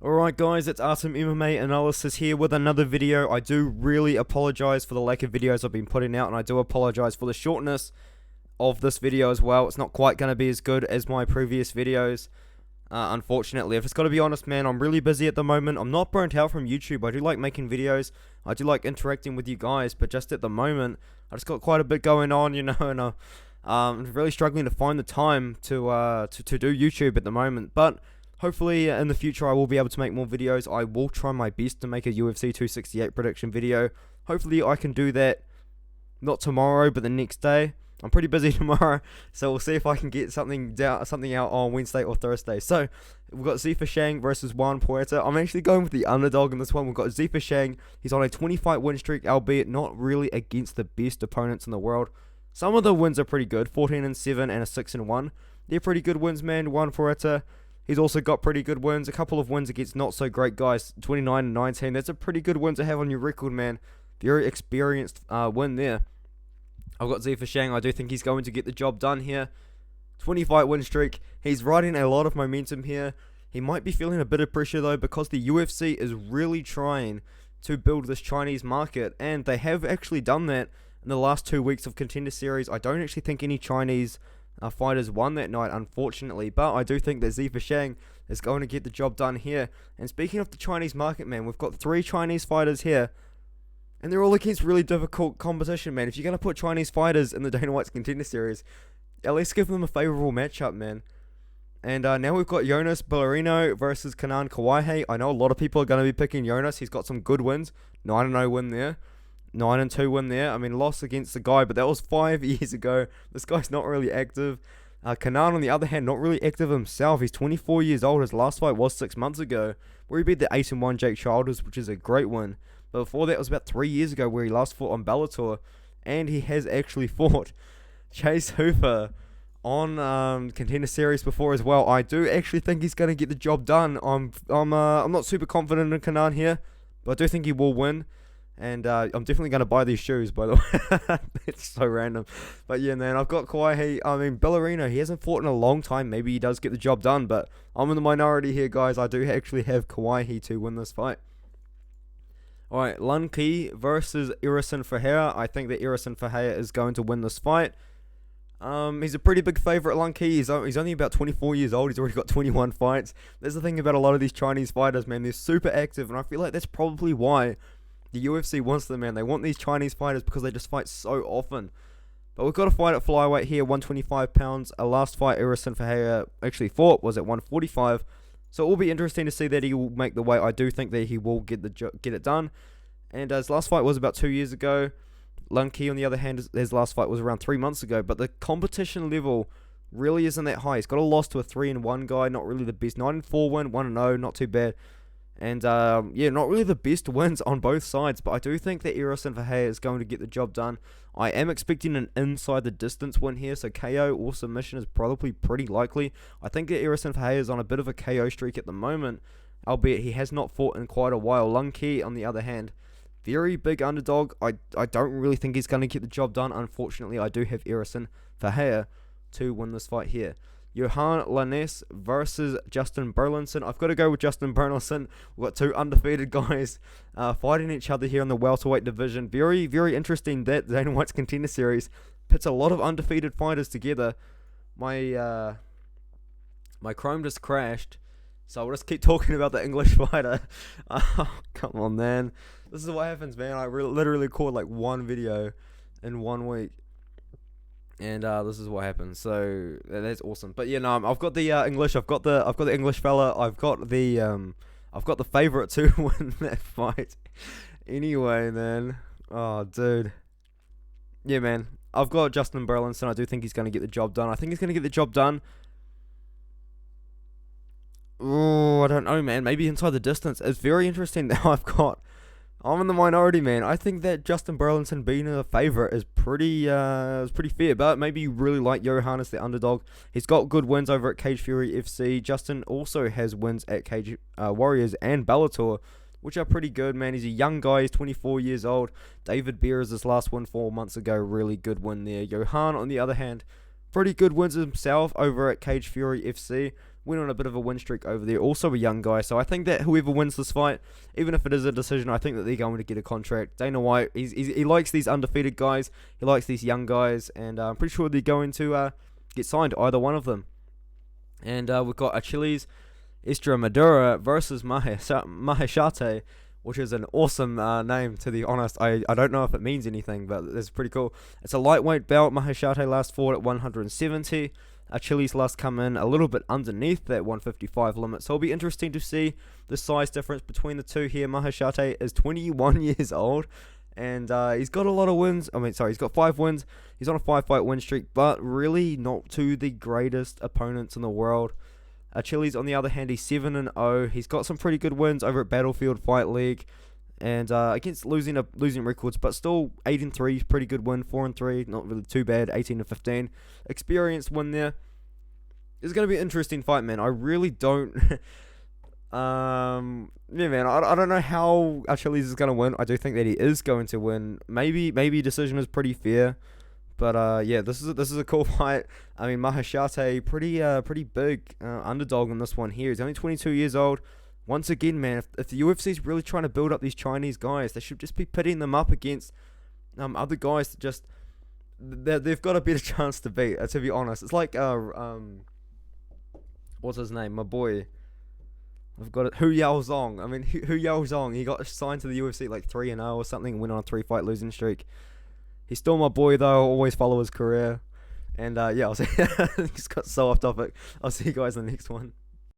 Alright guys, it's Artem MMA Analysis here with another video. I do really apologize for the lack of videos I've been putting out, and I do apologize for the shortness of this video as well. It's not quite going to be as good as my previous videos, unfortunately. I've just got to be honest, man, I'm really busy at the moment. I'm not burnt out from YouTube. I do like making videos. I do like interacting with you guys, but just at the moment, I just got quite a bit going on, you know, and I'm really struggling to find the time to do YouTube at the moment, but hopefully in the future I will be able to make more videos. I will try my best to make a UFC 268 prediction video. Hopefully I can do that not tomorrow but the next day. I'm pretty busy tomorrow, so we'll see if I can get something out on Wednesday or Thursday. So we've got Zifa Shang versus Juan Puerta. I'm actually going with the underdog in this one. We've got Zifa Shang. He's on a 20-fight win streak, albeit not really against the best opponents in the world. Some of the wins are pretty good, 14-7 and a 6-1. They're pretty good wins, man. Juan Puerta, he's also got pretty good wins. A couple of wins against not so great guys. 29-19. That's a pretty good win to have on your record, man. Very experienced win there. I've got Zifa Shang. I do think he's going to get the job done here. 20-fight win streak. He's riding a lot of momentum here. He might be feeling a bit of pressure though, because the UFC is really trying to build this Chinese market, and they have actually done that in the last 2 weeks of Contender Series. I don't actually think any Chinese fighters won that night, unfortunately, but I do think that Zifa Shang is going to get the job done here. And speaking of the Chinese market, man, we've got 3 Chinese fighters here, and they're all against really difficult competition, man. If you're going to put Chinese fighters in the Dana White's Contender Series, at least give them a favorable matchup, man. And now we've got Jonas Ballerino versus Kanan Kawahi. I know a lot of people are going to be picking Jonas. He's got some good wins. 9-0 win there. 9-2 win there. I mean, lost against the guy, but that was 5 years ago. This guy's not really active. Kanan, on the other hand, not really active himself. He's 24 years old. His last fight was 6 months ago, where he beat the 8-1 Jake Childers, which is a great win. But before that, it was about 3 years ago, where he last fought on Bellator, and he has actually fought Chase Hooper on Contender Series before as well. I do actually think he's going to get the job done. I'm not super confident in Kanan here, but I do think he will win. And I'm definitely going to buy these shoes, by the way. It's so random. But yeah, man, I've got Kawahi. I mean, Ballerino, he hasn't fought in a long time. Maybe he does get the job done, but I'm in the minority here, guys. I do actually have Kawahi to win this fight. Alright, Lunky versus Iris and Fahera. I think that Iris and Fahera is going to win this fight. He's a pretty big favourite, Lunky. He's only about 24 years old. He's already got 21 fights. That's the thing about a lot of these Chinese fighters, man. They're super active, and I feel like that's probably why the UFC wants them, man. They want these Chinese fighters because they just fight so often. But we've got a fight at flyweight here, 125 pounds. Our last fight, Iris and Fahera actually fought, was at 145. So it will be interesting to see that he will make the weight. I do think that he will get it done. And his last fight was about 2 years ago. Lunky, on the other hand, his last fight was around 3 months ago. But the competition level really isn't that high. He's got a loss to a 3-1 guy, not really the best. 9-4 win, 1-0, not too bad. And yeah, not really the best wins on both sides, but I do think that Iris and Fahera is going to get the job done. I am expecting an inside the distance win here, so KO or submission is probably pretty likely. I think that Iris and Fahera is on a bit of a KO streak at the moment, albeit he has not fought in quite a while. Lunky, on the other hand, very big underdog. I don't really think he's going to get the job done. Unfortunately, I do have Iris and Fahera to win this fight here. Johann versus Justin Burlinson. I've got to go with Justin Burlinson. We've got 2 undefeated guys fighting each other here in the welterweight division. Very, very interesting that Dana White's Contender Series pits a lot of undefeated fighters together. My Chrome just crashed, so I'll just keep talking about the English fighter. Oh, come on, man. This is what happens, man. I literally caught like 1 video in 1 week. And this is what happens. So that's awesome. But yeah, no, I've got the English. I've got the English fella. I've got the favorite to win that fight. Anyway, man. Oh, dude. Yeah, man. I've got Justin Burlinson. I do think he's going to get the job done. I think he's going to get the job done. Oh, I don't know, man. Maybe inside the distance. It's very interesting that I'm in the minority, man. I think that Justin Burlinson being a favourite is pretty fair, but maybe you really like Johann as the underdog. He's got good wins over at Cage Fury FC. Justin also has wins at Cage Warriors and Bellator, which are pretty good, man. He's a young guy. He's 24 years old. David Beer is his last win 4 months ago. Really good win there. Johann, on the other hand, pretty good wins himself over at Cage Fury FC. went on a bit of a win streak over there. Also a young guy, so I think that whoever wins this fight, even if it is a decision, I think that they're going to get a contract. Dana White, he likes these undefeated guys, he likes these young guys, and I'm pretty sure they're going to get signed, either one of them. And we've got Achilles Estremadura versus Maheshate, which is an awesome name, to be honest. I don't know if it means anything, but it's pretty cool. It's a lightweight belt. Maheshate last fought at 170. Achilles last come in a little bit underneath that 155 limit. So it'll be interesting to see the size difference between the two here. Maheshate is 21 years old, and he's got a lot of wins. He's got 5 wins. He's on a 5-fight win streak, but really not to the greatest opponents in the world. Achilles, on the other hand, he's 7-0. He's got some pretty good wins over at Battlefield Fight League, and against losing records, but still 8-3, pretty good win. 4-3, not really too bad. 18-15, experienced win there. It's gonna be an interesting fight, man. I really don't. Yeah, man. I don't know how Achilles is gonna win. I do think that he is going to win. Maybe decision is pretty fair. But yeah, this is a cool fight. I mean, Maheshate, pretty big underdog in this one here. He's only 22 years old. Once again, man, if the UFC is really trying to build up these Chinese guys, they should just be pitting them up against other guys that just they've got a better chance to beat. To be honest, it's like what's his name? My boy. I've got it. Hu Yaozong. I mean, Hu Yaozong. He got signed to the UFC like 3-0 or something, and went on a 3-fight losing streak. He's still my boy, though. I'll always follow his career. And yeah, I'll see. Just got so off topic. I'll see you guys in the next one.